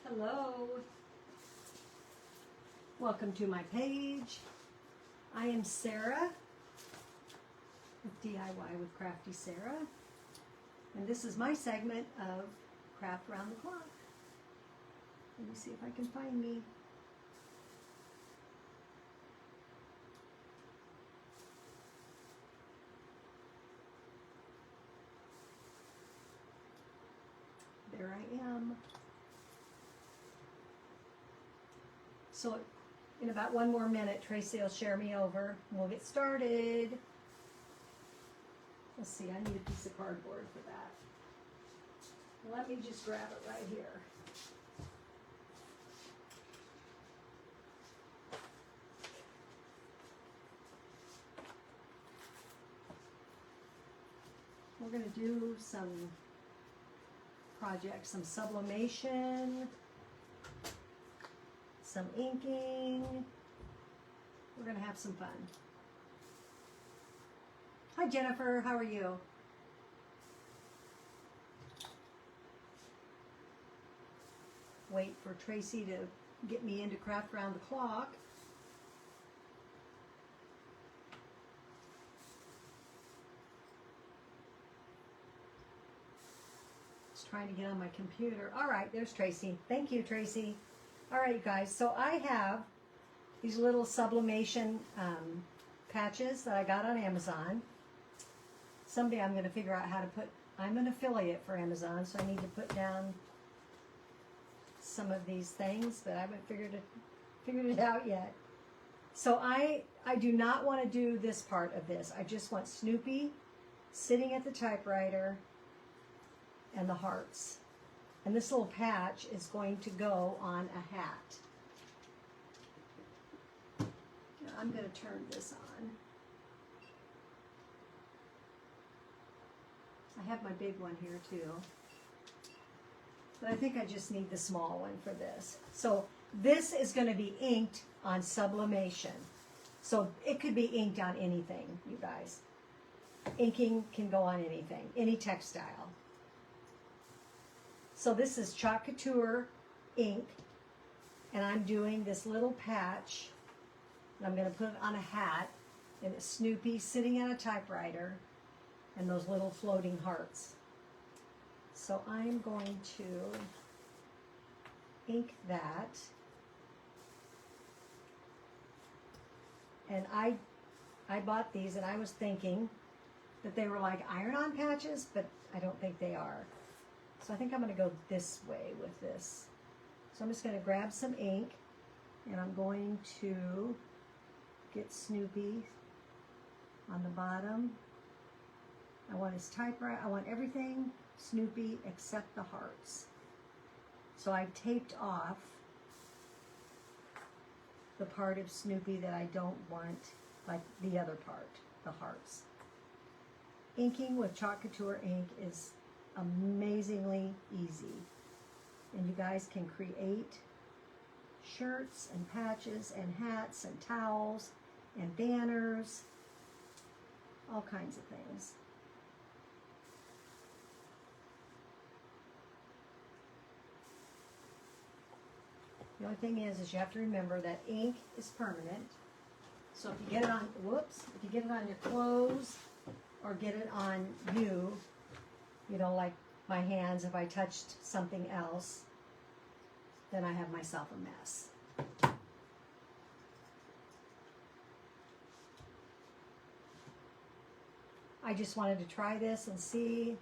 Hello. Welcome to my page. I am Sarah with DIY with Crafty Sarah. And this is my segment of Craft Round the Clock. Let me see if I can find me. There I am. So in about one more minute, Tracy will share me over and we'll get started. Let's see, I need a piece of cardboard for that. Let me just grab it right here. We're going to do some projects, some sublimation, some inking. We're going to have some fun. Hi Jennifer, how are you? Wait for Tracy to get me into Craft Round the Clock. Just trying to get on my computer. All right, there's Tracy. Thank you, Tracy. All right, you guys, so I have these little sublimation patches that I got on Amazon. Someday I'm going to figure out how to put, I'm an affiliate for Amazon, so I need to put down some of these things, but I haven't figured it out yet. So I do not want to do this part of this. I just want Snoopy sitting at the typewriter and the hearts. And this little patch is going to go on a hat. Now I'm going to turn this on. I have my big one here too. But I think I just need the small one for this. So this is going to be inked on sublimation. So it could be inked on anything, you guys. Inking can go on anything, any textile. So this is Chalk Couture ink, and I'm doing this little patch, and I'm going to put it on a hat, and it's Snoopy sitting at a typewriter, and those little floating hearts. So I'm going to ink that, and I bought these, and I was thinking that they were like iron-on patches, but I don't think they are. So I think I'm going to go this way with this. So I'm just going to grab some ink, and I'm going to get Snoopy on the bottom. I want his typewriter, I want everything Snoopy except the hearts. So I've taped off the part of Snoopy that I don't want, like the other part, the hearts. Inking with Chalk Couture ink is amazingly easy, and you guys can create shirts and patches and hats and towels and banners, all kinds of things. The only thing is you have to remember that ink is permanent. So if you get it on, whoops, if you get it on your clothes or get it on you, you know, like my hands, if I touched something else, then I have myself a mess. I just wanted to try this and see.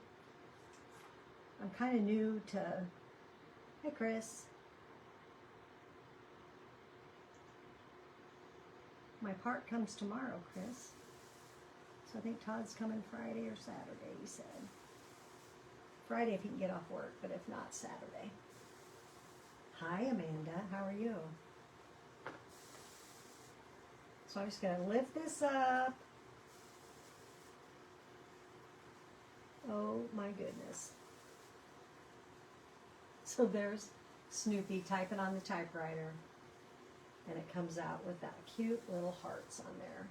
I'm kind of new to, hey Chris. My part comes tomorrow, Chris. So I think Todd's coming Friday or Saturday, he said. Friday if he can get off work, but if not, Saturday. Hi, Amanda. How are you? So I'm just going to lift this up. Oh, my goodness. So there's Snoopy typing on the typewriter. And it comes out with that cute little hearts on there.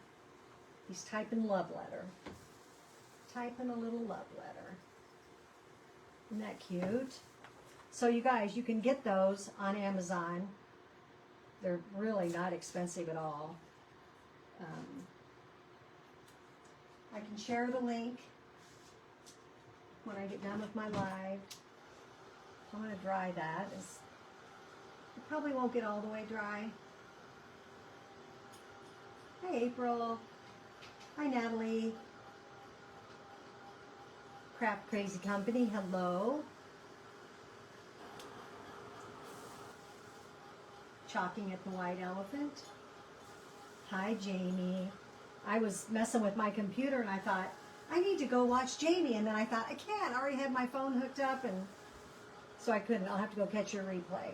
He's typing love letter. Typing a little love letter. Isn't that cute? So you guys, you can get those on Amazon. They're really not expensive at all. I can share the link when I get done with my live. I'm going to dry that. It probably won't get all the way dry. Hi, April. Hi, Natalie. Craft Crazy Company, hello. Chalking at the White Elephant. Hi, Jamie. I was messing with my computer and I thought, I need to go watch Jamie. And then I thought, I can't. I already had my phone hooked up, and so I couldn't. I'll have to go catch your replay.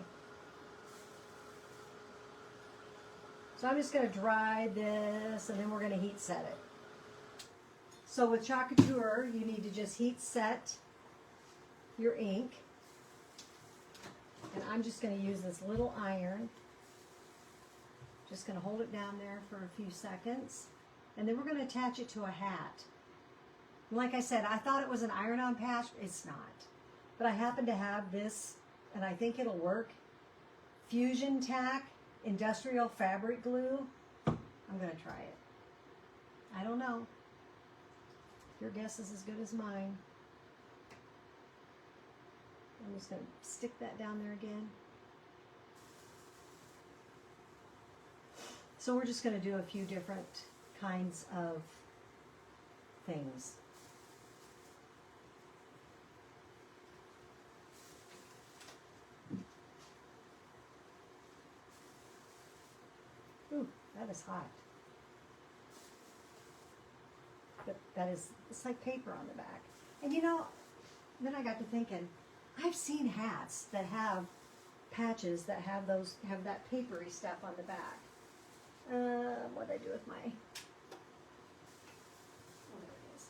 So I'm just going to dry this, and then we're going to heat set it. So with Chalk Couture, you need to just heat set your ink. And I'm just going to use this little iron. Just going to hold it down there for a few seconds. And then we're going to attach it to a hat. And like I said, I thought it was an iron-on patch. It's not. But I happen to have this, and I think it'll work. Fusion Tack Industrial Fabric Glue. I'm going to try it. I don't know. Your guess is as good as mine. I'm just going to stick that down there again. So we're just going to do a few different kinds of things. Ooh, that is hot. But that is, it's like paper on the back. And you know, then I got to thinking, I've seen hats that have patches that have that papery stuff on the back. What did I do with my, oh, there it is.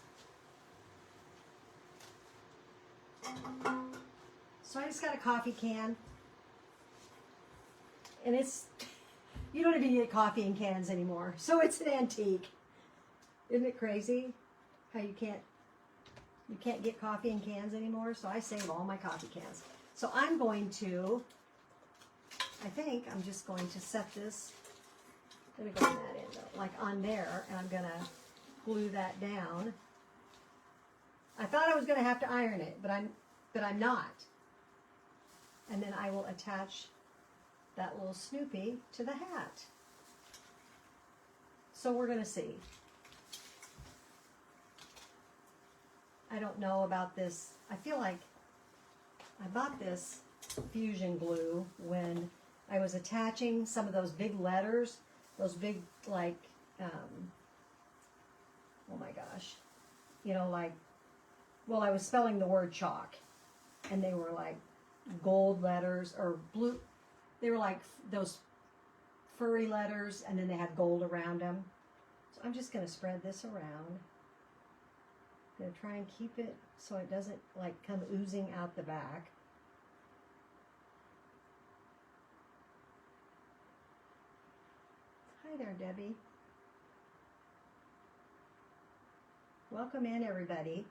So I just got a coffee can. And it's, you don't even get coffee in cans anymore. So it's an antique. Isn't it crazy how you can't get coffee in cans anymore? So I save all my coffee cans. So I'm going to, I think I'm just going to set this, I'm going to go on that end though, like on there, and I'm going to glue that down. I thought I was going to have to iron it, but I'm not. And then I will attach that little Snoopy to the hat. So we're going to see. I don't know about this. I feel like I bought this fusion glue when I was attaching some of those big letters, those big, like, oh my gosh, you know, like, well, I was spelling the word chalk, and they were like gold letters, or blue, they were like those furry letters, and then they had gold around them. So I'm just going to spread this around. I'm going to try and keep it so it doesn't like come oozing out the back. Hi there, Debbie. Welcome in, everybody.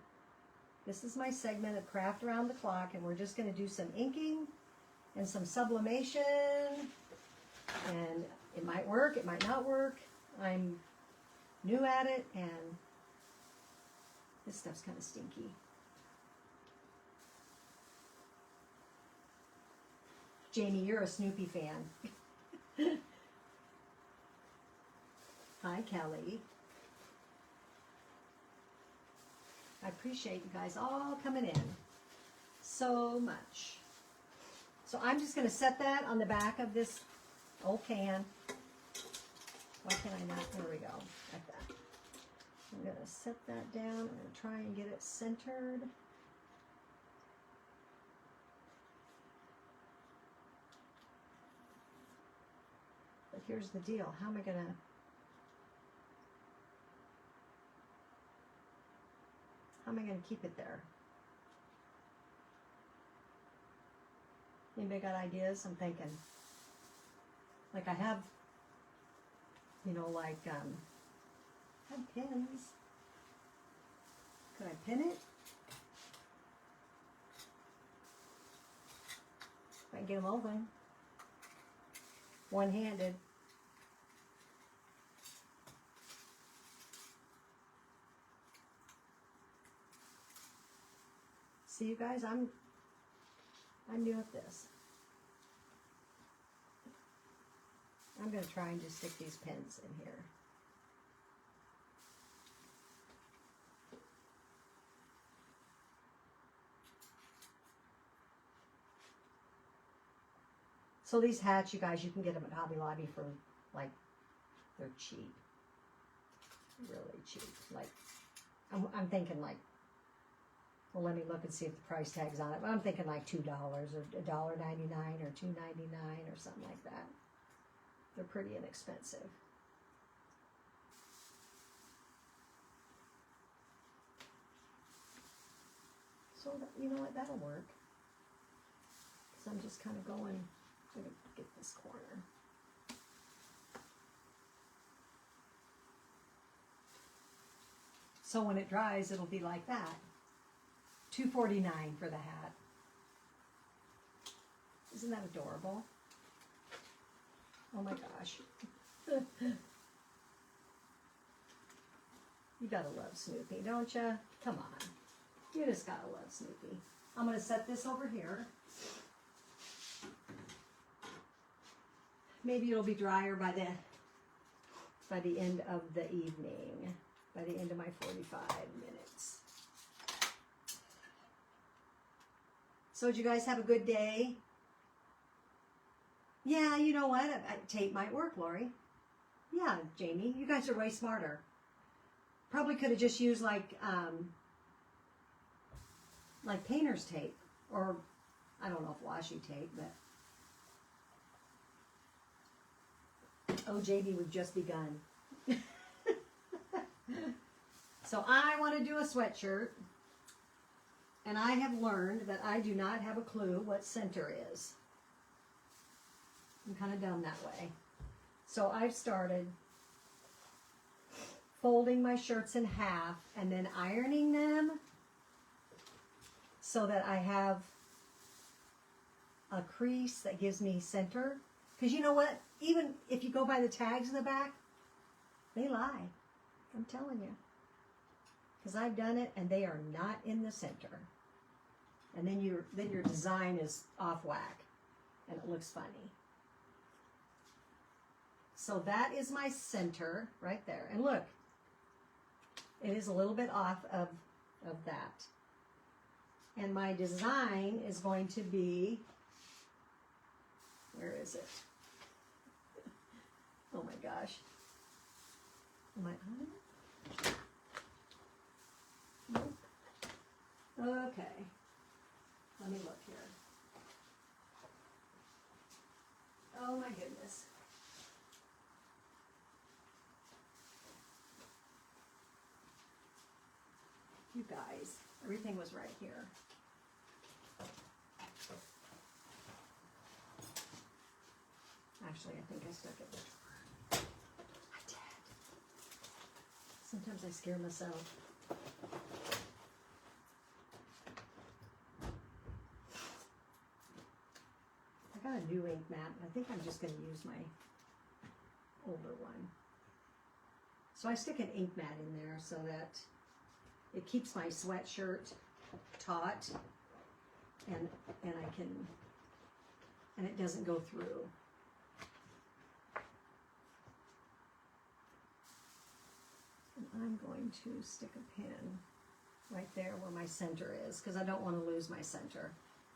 This is my segment of Craft Around the Clock, and we're just going to do some inking and some sublimation, and it might work, it might not work. I'm new at it, and this stuff's kind of stinky. Jamie, you're a Snoopy fan. Hi, Kelly. I appreciate you guys all coming in so much. So I'm just going to set that on the back of this old can. Why can I not? There we go. Like that. I'm going to set that down. I'm going to try and get it centered. But here's the deal. How am I going to... How am I going to keep it there? Anybody got ideas? I'm thinking. Like I have, you know, like, I have pins. Could I pin it? get them open. One-handed. See, you guys, I'm new at this. I'm going to try and just stick these pins in here. So these hats, you guys, you can get them at Hobby Lobby for, like, they're cheap. Really cheap. Like, I'm thinking, like, well, let me look and see if the price tag's on it. But I'm thinking like $2 or $1.99 or $2.99 or something like that. They're pretty inexpensive. So, you know what? That'll work. So I'm just kind of going, I'm going to get this corner. So when it dries, it'll be like that. $2.49 for the hat. Isn't that adorable? Oh my gosh. You gotta love Snoopy, don't you? Come on. You just gotta love Snoopy. I'm gonna set this over here. Maybe it'll be drier by the end of the evening. By the end of my 45 minutes. So did you guys have a good day? Yeah, you know what? Tape might work, Lori. Yeah, Jamie, you guys are way smarter. Probably could have just used like painter's tape, or I don't know if washi tape, but oh, JB, we've just begun. So I want to do a sweatshirt, and I have learned that I do not have a clue what center is. I'm kind of dumb that way. So I've started folding my shirts in half and then ironing them so that I have a crease that gives me center. Because you know what? Even if you go by the tags in the back, they lie. I'm telling you. Because I've done it and they are not in the center. And then your design is off whack and it looks funny. So that is my center right there. And look, it is a little bit off of that. And my design is going to be, where is it? Oh my gosh. Am I on it? Nope. Okay. Let me look here. Oh my goodness. You guys, everything was right here. Actually, I think I stuck it. I did. Sometimes I scare myself. I got a new ink mat. I think I'm just going to use my older one. So I stick an ink mat in there so that it keeps my sweatshirt taut and I can, and it doesn't go through. And I'm going to stick a pin right there where my center is because I don't want to lose my center.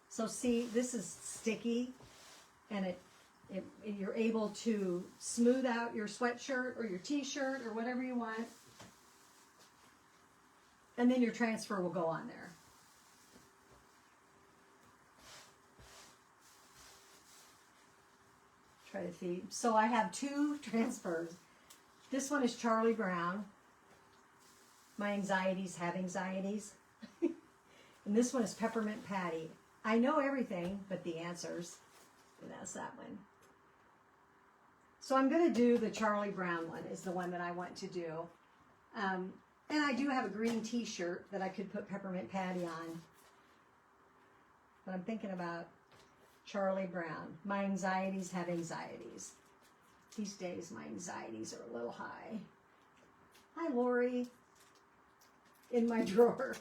So see, this is sticky and you're able to smooth out your sweatshirt or your t-shirt or whatever you want. And then your transfer will go on there. Try to feed. So I have two transfers. This one is Charlie Brown. My anxieties have anxieties. And this one is Peppermint Patty. I know everything but the answers. And that's that one. So I'm going to do the Charlie Brown one is the one that I want to do. And I do have a green t-shirt that I could put Peppermint Patty on. But I'm thinking about Charlie Brown. My anxieties have anxieties. These days, my anxieties are a little high. Hi, Lori. In my drawer.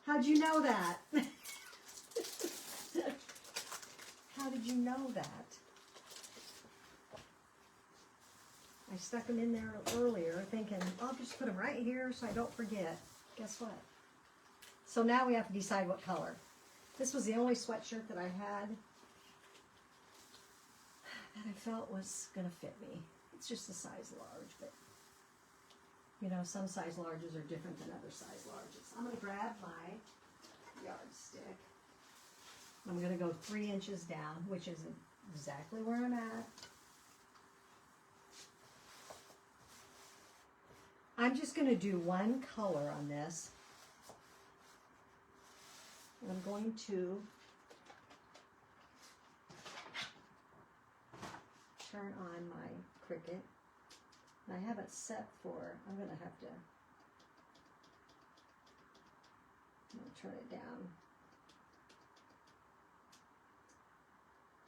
How'd you know that? How did you know that? I stuck them in there earlier thinking, I'll just put them right here so I don't forget. Guess what? So now we have to decide what color. This was the only sweatshirt that I had that I felt was going to fit me. It's just a size large, but you know, some size larges are different than other size larges. I'm going to grab my yardstick. I'm going to go 3 inches down, which is exactly where I'm at. I'm just going to do one color on this. And I'm going to turn on my Cricut. And I have it set for, I'm going to have to turn it down.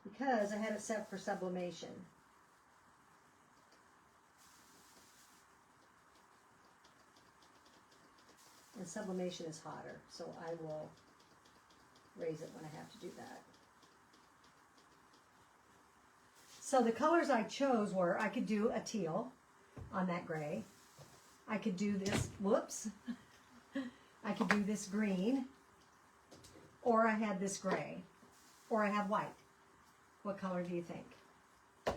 Because I had it set for sublimation. And sublimation is hotter, so I will raise it when I have to do that. So the colors I chose were, I could do a teal on that gray. I could do this, whoops. I could do this green. Or I had this gray. Or I have white. What color do you think?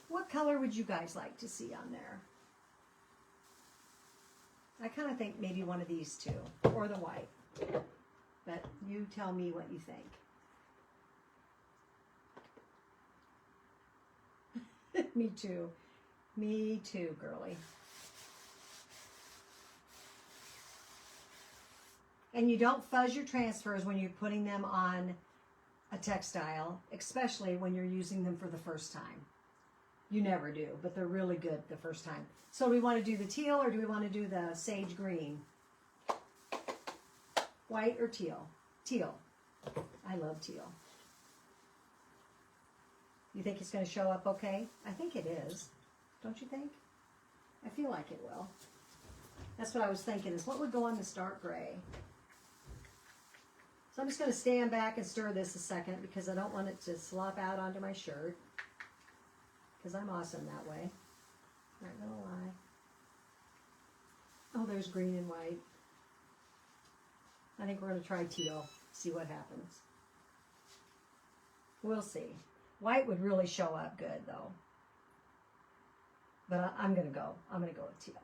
What color would you guys like to see on there? I kind of think maybe one of these two, or the white. But you tell me what you think. Me too. Me too, girly. And you don't fuzz your transfers when you're putting them on a textile, especially when you're using them for the first time. You never do, but they're really good the first time. So do we want to do the teal or do we want to do the sage green? White or teal? Teal. I love teal. You think it's going to show up okay? I think it is. Don't you think? I feel like it will. That's what I was thinking, is what would go on this dark gray? So I'm just going to stand back and stir this a second because I don't want it to slop out onto my shirt. Because I'm awesome that way. Not gonna lie. Oh, there's green and white. I think we're gonna try teal. See what happens. We'll see. White would really show up good though. But I'm gonna go with teal.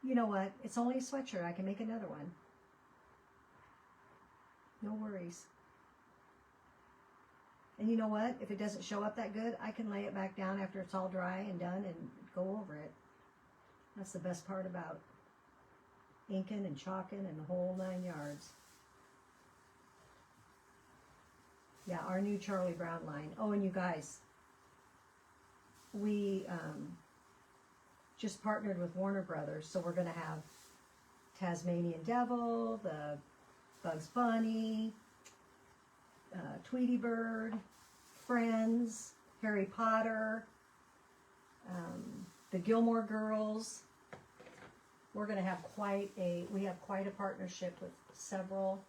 You know what? It's only a sweatshirt. I can make another one. No worries. And you know what? If it doesn't show up that good, I can lay it back down after it's all dry and done and go over it. That's the best part about inking and chalking and the whole 9 yards. Yeah, our new Charlie Brown line. Oh, and you guys, we just partnered with Warner Brothers, so we're going to have Tasmanian Devil, the Bugs Bunny, Tweety Bird, Friends, Harry Potter, the Gilmore Girls. We're going to have quite a partnership with several.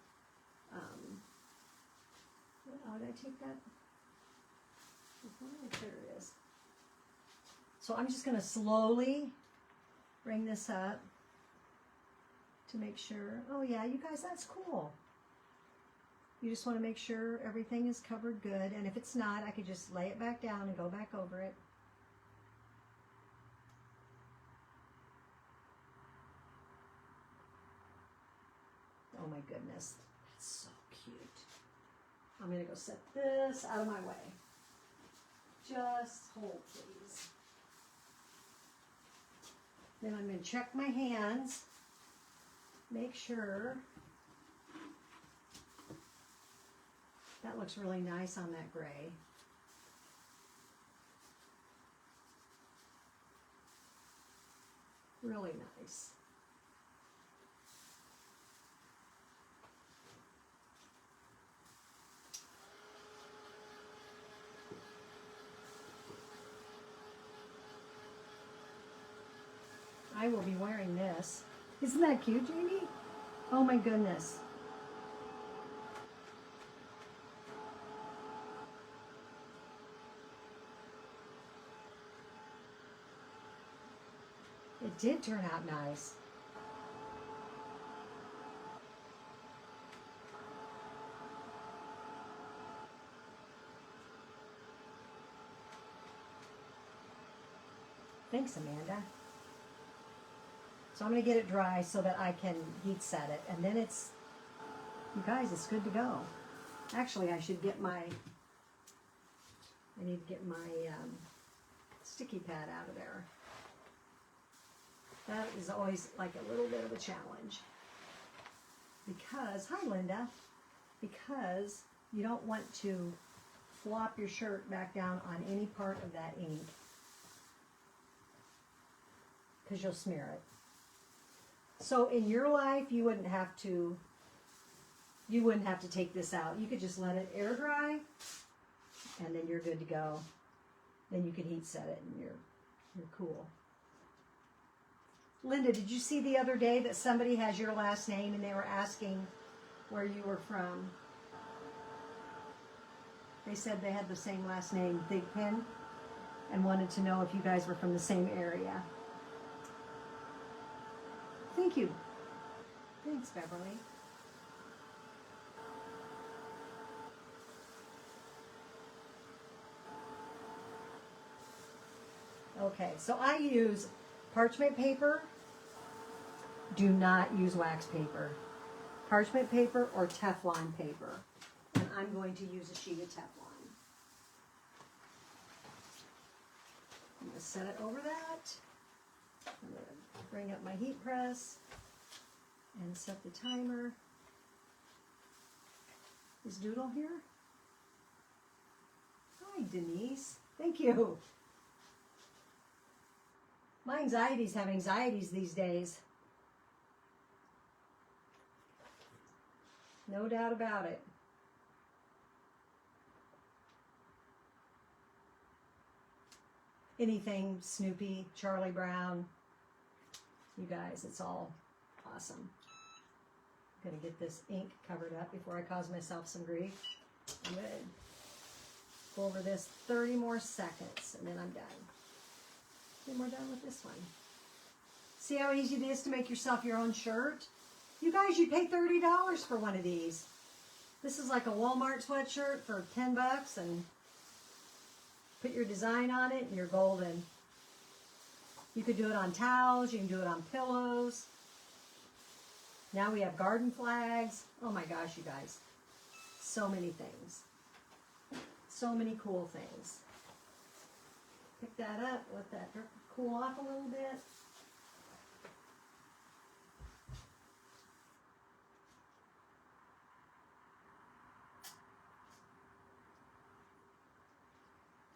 Oh, did I take that? There it is. So I'm just going to slowly bring this up to make sure. Oh yeah, you guys, that's cool. You just want to make sure everything is covered good. And if it's not, I could just lay it back down and go back over it. Oh my goodness. That's so cute. I'm going to go set this out of my way. Just hold, please. Then I'm going to check my hands. Make sure. That looks really nice on that gray. Really nice. I will be wearing this. Isn't that cute, Jamie? Oh my goodness. It did turn out nice. Thanks, Amanda. So I'm going to get it dry so that I can heat set it. And then it's, you guys, it's good to go. Actually, I should get my, I need to get my sticky pad out of there. That is always like a little bit of a challenge. Because, hi Linda, because you don't want to flop your shirt back down on any part of that ink. Because you'll smear it. So in your life, you wouldn't have to take this out. You could just let it air dry, and then you're good to go. Then you can heat set it, and you're cool. Linda, did you see the other day that somebody has your last name, and they were asking where you were from? They said they had the same last name, Thigpen, and wanted to know if you guys were from the same area. Thank you. Thanks, Beverly. Okay, so I use parchment paper. Do not use wax paper. Parchment paper or Teflon paper. And I'm going to use a sheet of Teflon. I'm going to set it over that. I'm going to bring up my heat press and set the timer. Is Doodle here? Hi, Denise. Thank you. My anxieties have anxieties these days. No doubt about it. Anything Snoopy, Charlie Brown, you guys, it's all awesome. I'm going to get this ink covered up before I cause myself some grief. I'm going to go over this 30 more seconds, and then I'm done. Then we're done with this one. See how easy it is to make yourself your own shirt? You guys, you pay $30 for one of these. This is like a Walmart sweatshirt for 10 bucks, and put your design on it and you're golden. You could do it on towels, you can do it on pillows. Now we have garden flags. Oh my gosh, you guys. So many things. So many cool things. Pick that up, let that cool off a little bit.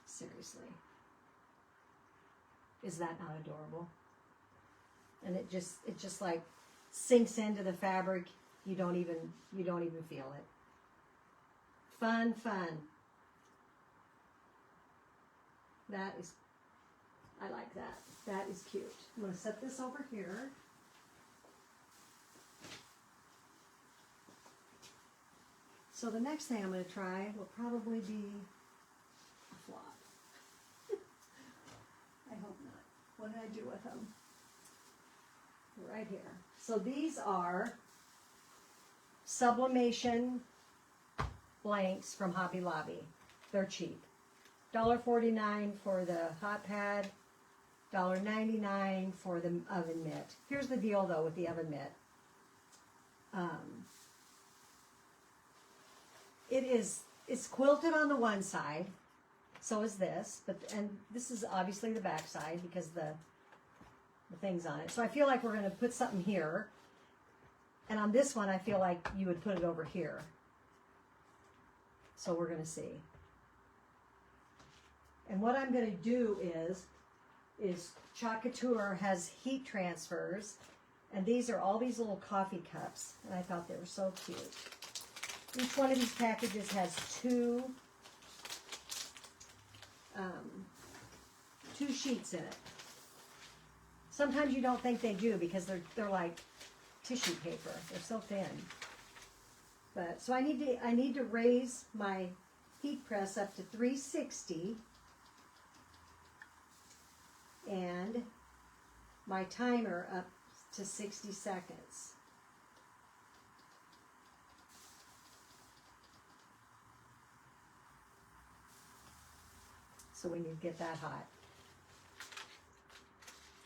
Seriously. Is that not adorable? And it just like sinks into the fabric. You don't even feel it. Fun, fun. That is, I like that. That is cute. I'm going to set this over here. So the next thing I'm going to try will probably be a flop. I hope not. What did I do with them? Right here. So these are sublimation blanks from Hobby Lobby. They're cheap. $1.49 for the hot pad, $1.99 for the oven mitt. Here's the deal though with the oven mitt. It's quilted on the one side, so is this, and this is obviously the back side because the thing's on it. So I feel like we're going to put something here, and on this one I feel like you would put it over here. So we're going to see. And what I'm going to do is Chat Couture has heat transfers, and these are all these little coffee cups, and I thought they were so cute. Each one of these packages has two sheets in it. Sometimes you don't think they do because they're like tissue paper. They're so thin. But so I need to raise my heat press up to 360 and my timer up to 60 seconds. So we need to get that hot.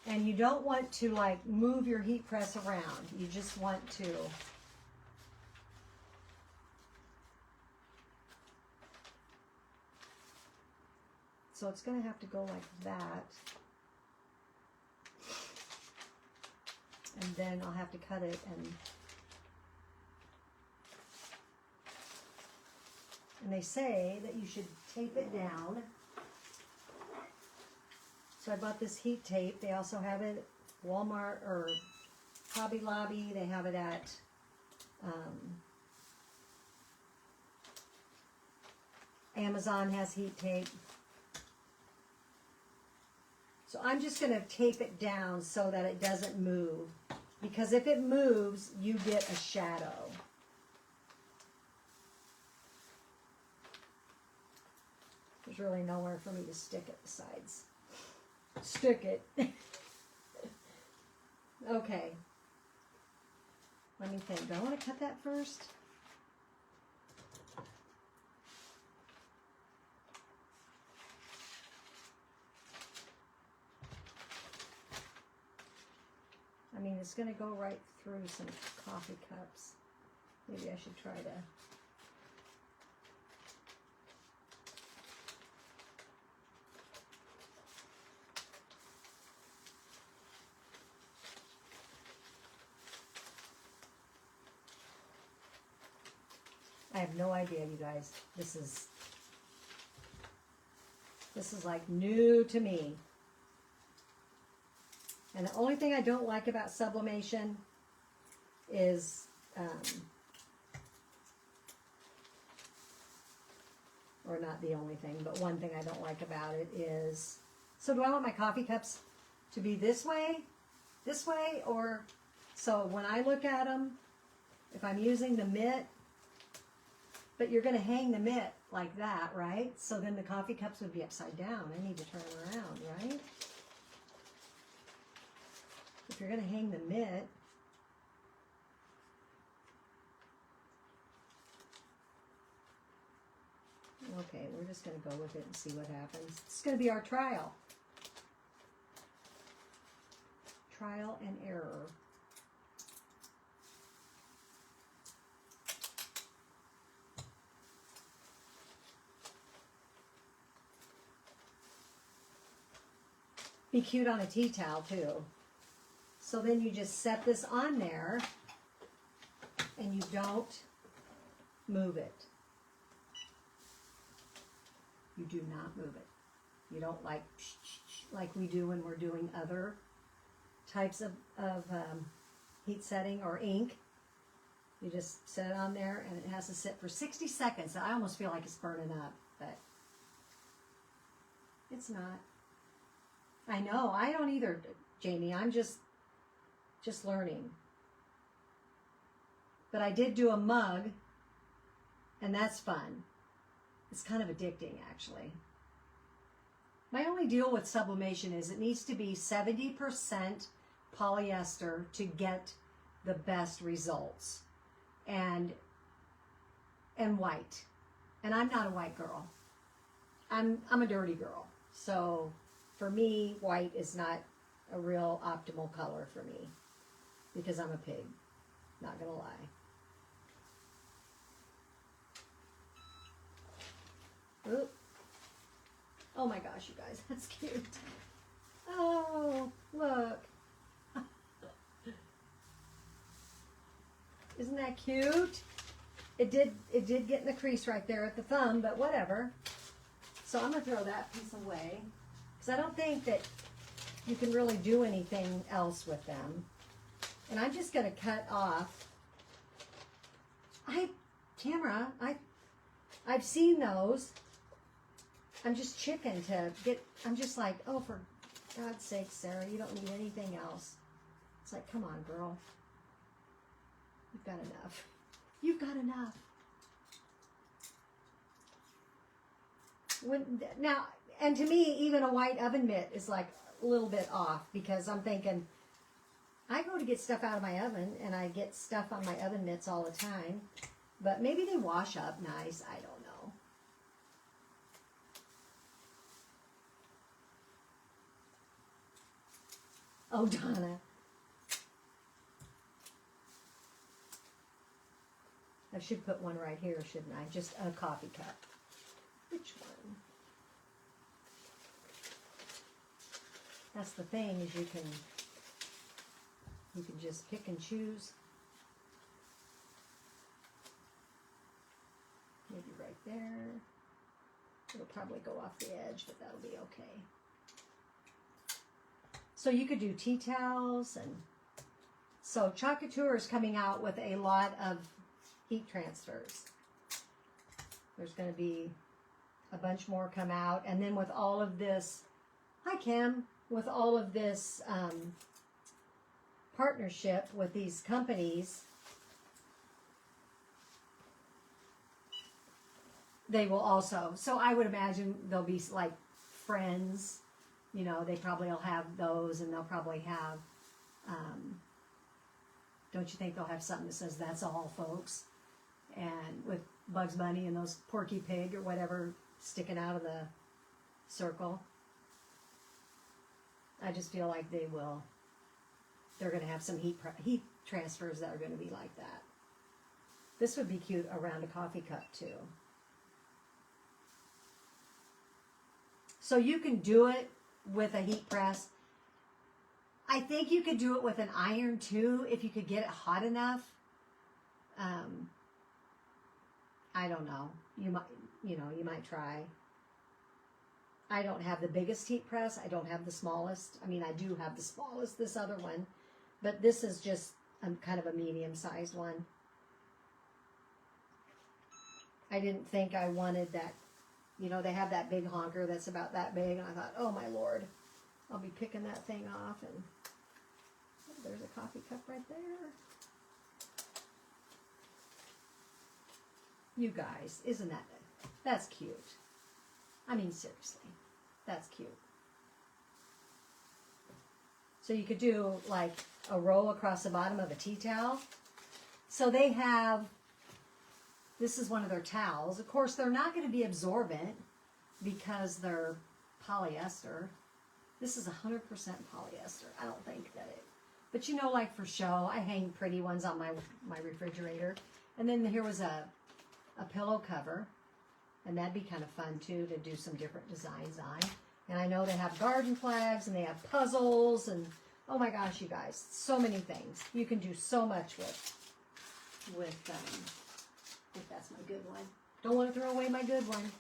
And you don't want to like move your heat press around. You just want to so it's going to have to go like that. And then I'll have to cut it and they say that you should tape it down. So I bought this heat tape. They also have it at Walmart or Hobby Lobby. They have it at Amazon has heat tape. So I'm just going to tape it down so that it doesn't move. Because if it moves, you get a shadow. There's really nowhere for me to stick at the sides. Stick it. Okay. Let me think. Do I want to cut that first? I mean, it's going to go right through some coffee cups. Maybe I should try to. I have no idea, you guys. This is like new to me. And the only thing I don't like about sublimation is, or not the only thing, but one thing I don't like about it is, so do I want my coffee cups to be this way, or, so when I look at them, if I'm using the mitt, but you're going to hang the mitt like that, right? So then the coffee cups would be upside down. I need to turn around, right? If you're going to hang the mitt, okay, we're just going to go with it and see what happens. It's going to be our trial. Trial and error. Be cute on a tea towel too. So then you just set this on there and you don't move it. You do not move it. You don't like we do when we're doing other types of heat setting or ink. You just set it on there and it has to sit for 60 seconds. I almost feel like it's burning up, but it's not. I know, I don't either, Jamie. I'm just learning. But I did do a mug, and that's fun. It's kind of addicting, actually. My only deal with sublimation is it needs to be 70% polyester to get the best results. And white. And I'm not a white girl. I'm a dirty girl. So for me, white is not a real optimal color for me because I'm a pig, not gonna lie. Oop. Oh my gosh, you guys, that's cute. Oh, look. Isn't that cute? It did get in the crease right there at the thumb, but whatever. So I'm gonna throw that piece away because I don't think that you can really do anything else with them. And I'm just going to cut off. Tamara, I've seen those. I'm just chicken to get, I'm just like, oh, for God's sake, Sarah, you don't need anything else. It's like, come on, girl. You've got enough. You've got enough. Now, and to me, even a white oven mitt is like a little bit off, because I'm thinking, I go to get stuff out of my oven, and I get stuff on my oven mitts all the time, but maybe they wash up nice. I don't know. Oh, Donna. I should put one right here, shouldn't I? Just a coffee cup. Which one? That's the thing, is you can just pick and choose. Maybe right there. It'll probably go off the edge, but that'll be okay. So you could do tea towels, and so Chocolatier is coming out with a lot of heat transfers. There's going to be a bunch more come out, and then with all of this, hi Kim, with all of this partnership with these companies, they will also, so I would imagine they'll be like Friends, you know, they probably will have those, and they'll probably have, don't you think they'll have something that says that's all, folks? And with Bugs Bunny and those Porky Pig or whatever sticking out of the circle. I just feel like they're going to have some heat transfers that are going to be like that. This would be cute around a coffee cup too. So you can do it with a heat press. I think you could do it with an iron too, if you could get it hot enough. I don't know. You might try. I don't have the biggest heat press. I don't have the smallest. I mean, I do have the smallest, this other one, but this is just kind of a medium-sized one. I didn't think I wanted that. You know, they have that big honker that's about that big, and I thought, oh my Lord, I'll be picking that thing off, and oh, there's a coffee cup right there. You guys, isn't that it? That's cute. I mean, seriously, that's cute. So you could do like a row across the bottom of a tea towel. So they have, this is one of their towels. Of course, they're not going to be absorbent because they're polyester. This is 100% polyester. I don't think that it, but you know, like for show, I hang pretty ones on my refrigerator. And then here was a pillow cover, and that'd be kind of fun too, to do some different designs on. And I know they have garden flags, and they have puzzles, and oh my gosh, you guys, so many things. You can do so much with if that's my good one. Don't want to throw away my good one.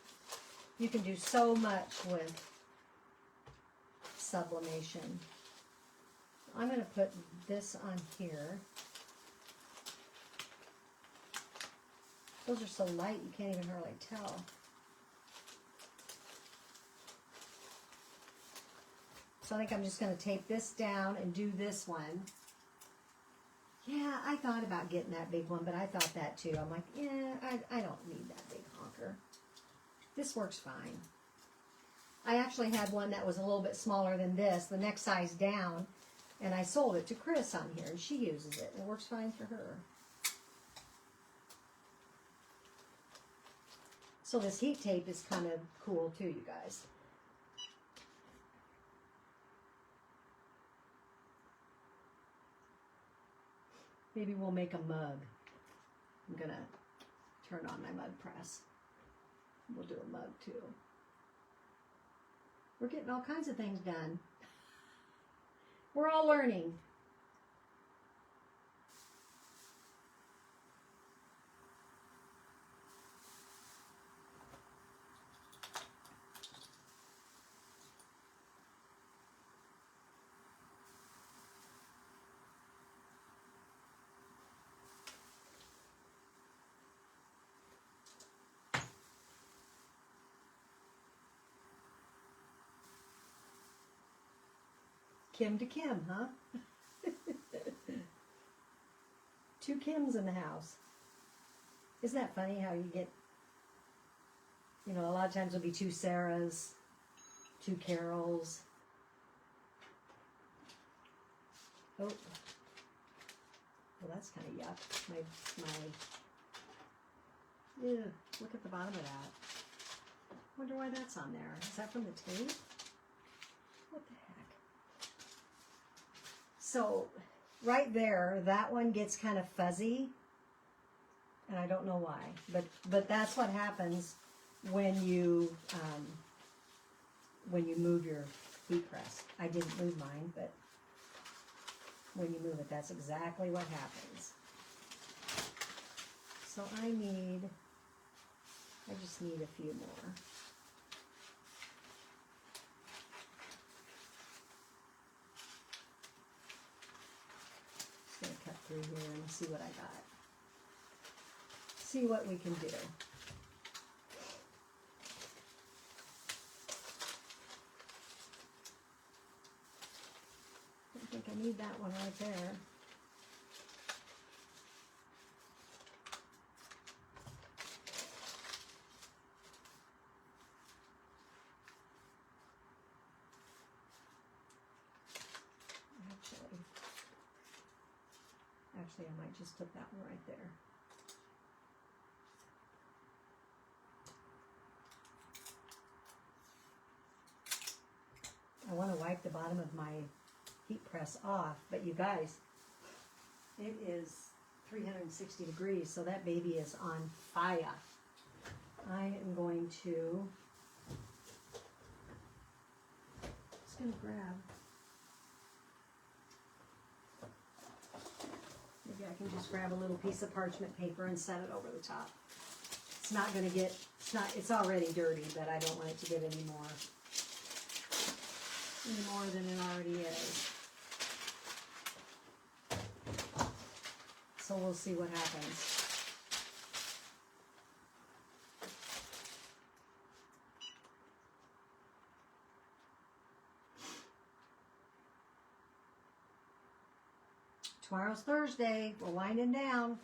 You can do so much with sublimation. I'm going to put this on here. Those are so light you can't even hardly tell. So I think I'm just going to tape this down and do this one. Yeah, I thought about getting that big one, but I thought that too. I'm like, yeah, I don't need that big honker. This works fine. I actually had one that was a little bit smaller than this, the next size down, and I sold it to Chris on here, and she uses it. It works fine for her. So this heat tape is kind of cool too, you guys. Maybe we'll make a mug. I'm gonna turn on my mug press. We'll do a mug too. We're getting all kinds of things done. We're all learning. Kim to Kim, huh? Two Kims in the house. Isn't that funny how you get, you know, a lot of times it'll be two Sarahs, two Carols. Oh, well, that's kind of yuck. Ew, look at the bottom of that. Wonder why that's on there. Is that from the tape? What the heck? So, right there, that one gets kind of fuzzy, and I don't know why. But that's what happens when you move your heat press. I didn't move mine, but when you move it, that's exactly what happens. So I just need a few more. Just gonna cut through here and see what I got. See what we can do. I think I need that one right there. Actually, I might just put that one right there. I want to wipe the bottom of my heat press off, but you guys, it is 360 degrees, so that baby is on fire. I am going to, just going to grab, maybe I can just grab a little piece of parchment paper and set it over the top. It's not going to get, it's already dirty, but I don't want it to get any more than it already is. So we'll see what happens. Tomorrow's Thursday. We're winding down.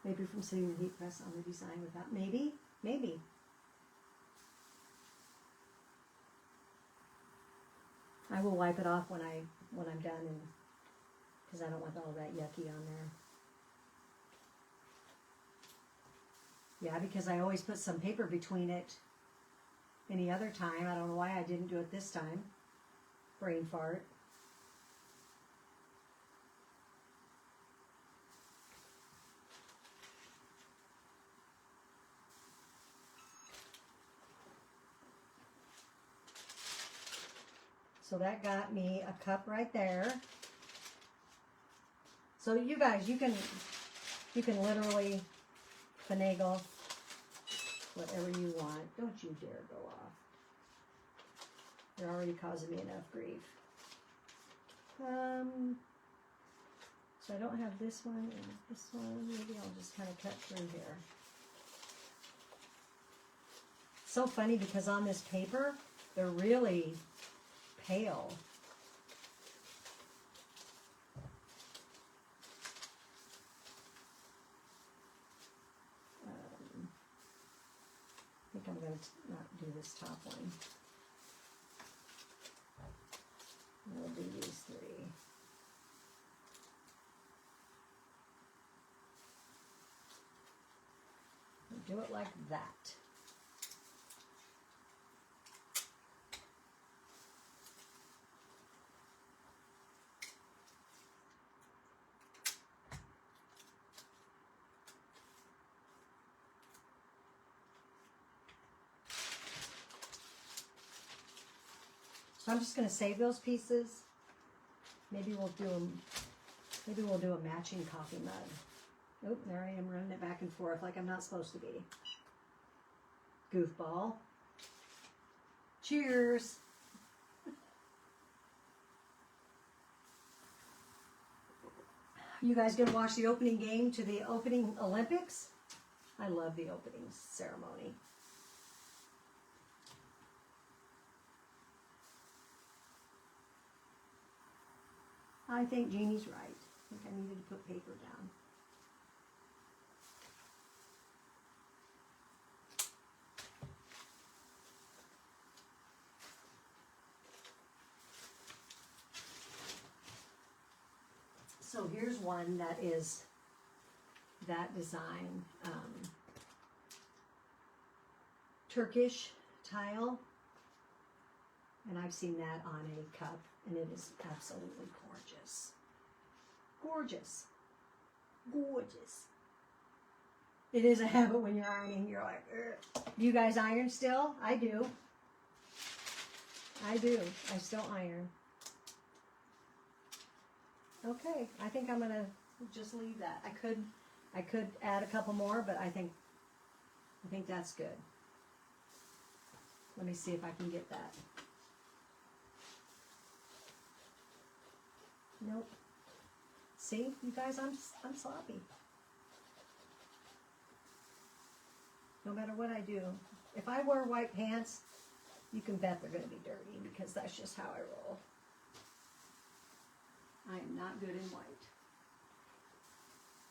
Maybe from sitting in the heat press on the design without, maybe. I will wipe it off when I'm done, and because I don't want all that yucky on there. Yeah, because I always put some paper between it any other time. I don't know why I didn't do it this time. Brain fart. So that got me a cup right there. So you guys, you can literally finagle whatever you want. Don't you dare go off. You're already causing me enough grief. So I don't have this one and this one. Maybe I'll just kind of cut through here. So funny because on this paper, they're really pale. I think I'm going to not do this top one. We'll do these three. We'll do it like that. So I'm just going to save those pieces. Maybe we'll do a matching coffee mug. Oh, there I am running it back and forth like I'm not supposed to be. Goofball. Cheers. You guys gonna watch the opening game to the opening Olympics? I love the opening ceremony. I think Jeannie's right. I think I needed to put paper down. So here's one that is that design, Turkish tile, and I've seen that on a cup, and it is absolutely gorgeous. Gorgeous. Gorgeous. It is a habit when you're ironing. You're like, ugh. Do you guys iron still? I do. I do. I still iron. Okay, I think I'm gonna just leave that. I could add a couple more, but I think that's good. Let me see if I can get that. Nope. See, you guys, I'm sloppy. No matter what I do. If I wear white pants, you can bet they're going to be dirty because that's just how I roll. I am not good in white.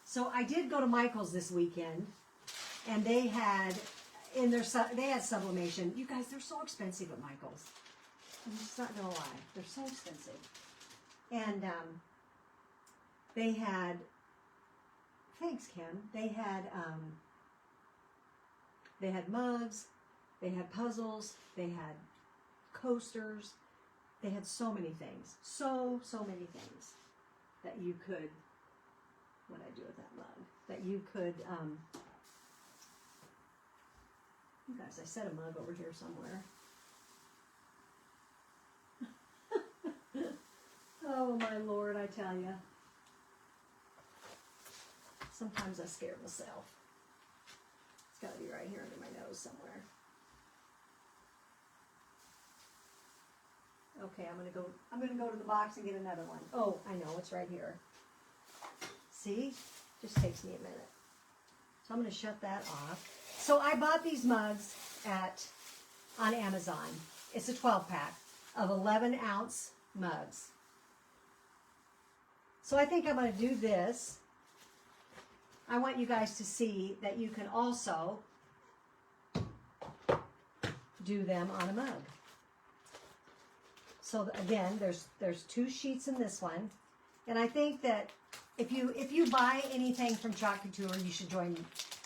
So I did go to Michael's this weekend, and they had sublimation. You guys, they're so expensive at Michael's. I'm just not gonna lie, they're so expensive. And they had, thanks Kim. They had mugs, they had puzzles, they had coasters. They had so many things, so many things that you could, what I do with that mug, that you could, you guys, I set a mug over here somewhere. Oh my Lord, I tell you. Sometimes I scare myself. It's got to be right here under my nose somewhere. Okay, I'm gonna go to the box and get another one. Oh, I know, it's right here. See? Just takes me a minute. So I'm gonna shut that off. So I bought these mugs on Amazon. It's a 12-pack of 11-ounce mugs. So I think I'm gonna do this. I want you guys to see that you can also do them on a mug. So again, there's 2 sheets in this one, and I think that if you buy anything from Chalk Couture, you should join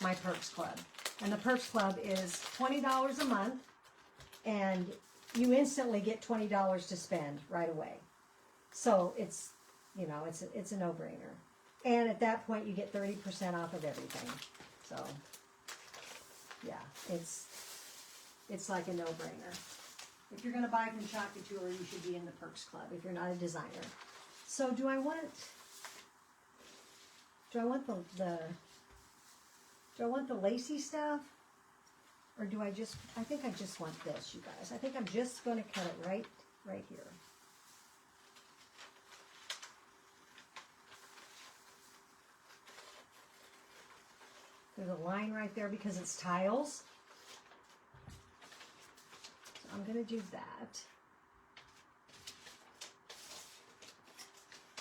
my Perks Club. And the Perks Club is $20 a month, and you instantly get $20 to spend right away. So it's a no-brainer. And at that point, you get 30% off of everything. So yeah, it's like a no-brainer. If you're going to buy from Chalk Couture, you should be in the Perks Club if you're not a designer. So do I want the lacy stuff? Or I think I just want this, you guys. I think I'm just going to cut it right here. There's a line right there because it's tiles. I'm going to do that.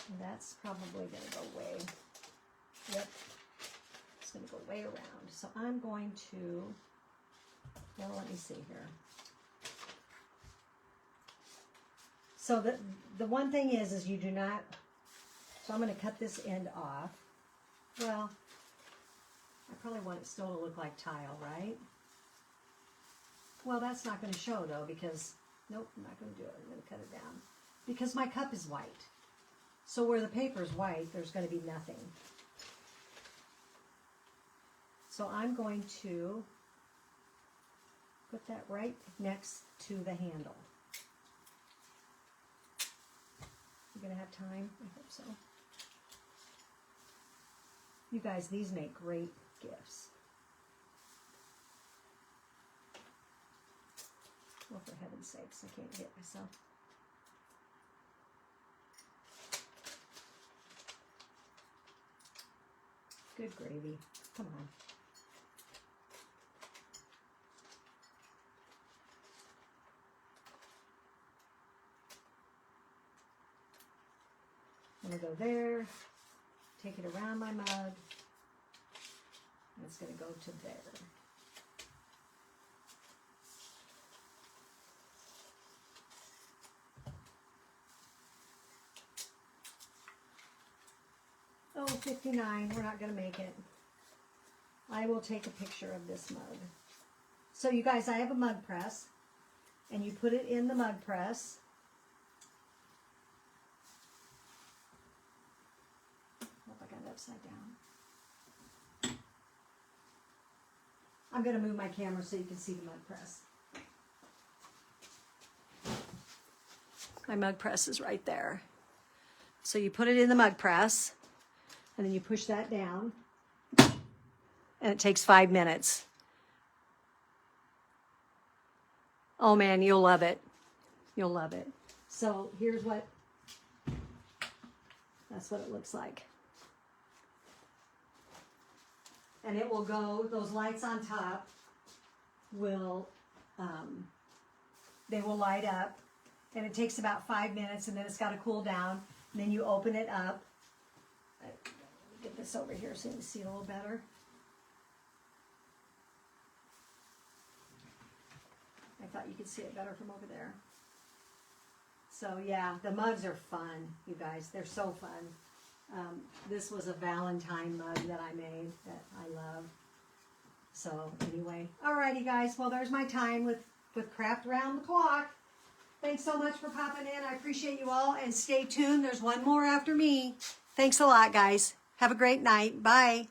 And that's probably going to go way, yep, it's going to go way around. So I'm going to, well, let me see here. So the one thing is you do not, so I'm going to cut this end off. Well, I probably want it still to look like tile, right? Well, that's not going to show, though, because, nope, I'm not going to do it. I'm going to cut it down. Because my cup is white. So where the paper is white, there's going to be nothing. So I'm going to put that right next to the handle. You going to have time? I hope so. You guys, these make great gifts. Well, for heaven's sakes, I can't get myself. Good gravy. Come on. I'm going to go there, take it around my mug, and it's going to go to there. Oh, 59, we're not going to make it. I will take a picture of this mug. So you guys, I have a mug press, and you put it in the mug press. Hope I got it upside down. I'm going to move my camera so you can see the mug press. My mug press is right there. So you put it in the mug press, and then you push that down, and it takes 5 minutes. Oh man, you'll love it. You'll love it. So here's what, that's what it looks like. And it will go, those lights on top will, they will light up, and it takes about 5 minutes, and then it's got to cool down, and then you open it up. Get this over here so you can see it a little better. I thought you could see it better from over there. So yeah, the mugs are fun, you guys. They're so fun. This was a Valentine mug that I made that I love. So anyway, alrighty guys. Well, there's my time with Craft Around the Clock. Thanks so much for popping in. I appreciate you all, and stay tuned. There's one more after me. Thanks a lot, guys. Have a great night. Bye.